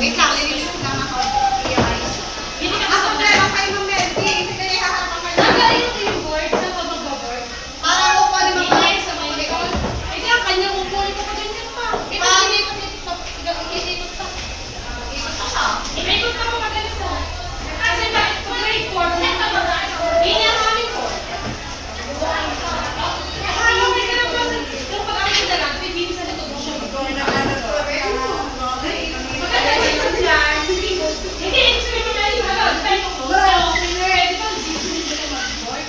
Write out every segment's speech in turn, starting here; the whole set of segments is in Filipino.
Wait lang, nililis lang ako. Hindi ka sa problema kayo ng Melody. Kasi kaya haharapan kayo. Nagaling ko yung board sa pag-board. Para ko pa naman kayo sa mga likod. Ay, kaya kanya mo board ka pa ganyan pa. Ikot pa. Ikot pa siya. Ikot pa pa ganito. Kasi bakit sa grade 4, hindi ang aming board. Akala ko ka lang kasi yung pag-amin sa dalag, bibili sa likod mo siya. Hindi, ibig sabihin mo na yung halod. Tayo mo close. Pwede ba? Hindi ka mag-board.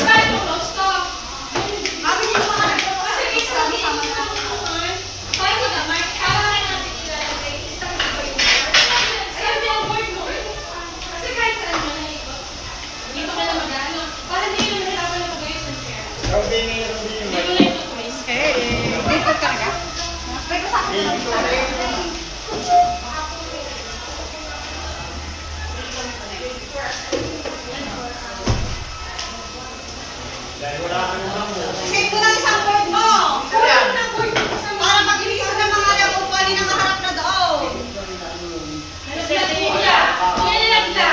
Tayo mo close to. Mami, hindi ko makakita ko. Kasi isa mo naman. Tayo mo naman. Kailangan natin ilalagay. Sabi ang board mo. Kasi kahit saan mo na ikot. Dito ka na mag-ano. Para hindi yung nahirapan na mag-ayos ng chair. Hindi mo na ito twist. Wait ko talaga? Wait ko sa akin. Save ko lang isang board mo. Para mag-ilisan ng mga upuan na nakaharap na doon. Ano sila kuya? Kuya nilagda.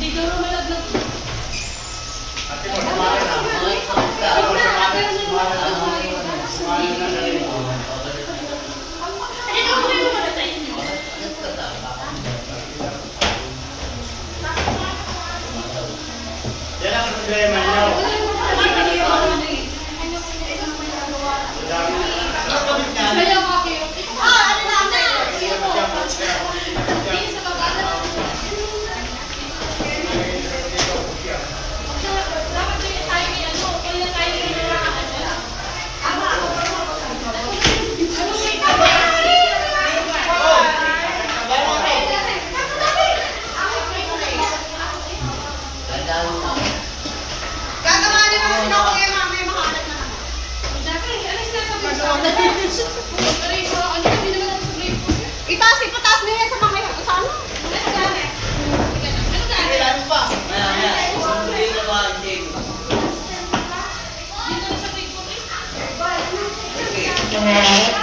Dito ro malaglag. Yan ang problema niyo. Kaya ko kayo. Ano na? Hindi sa baba. Dapat din tayo may ano, kailan tayo may nakakadala. Ama. Ano may Gagawin naman sila ko kaya mami makalat na naman. Ipataas na yan sa mga sa ano? Ano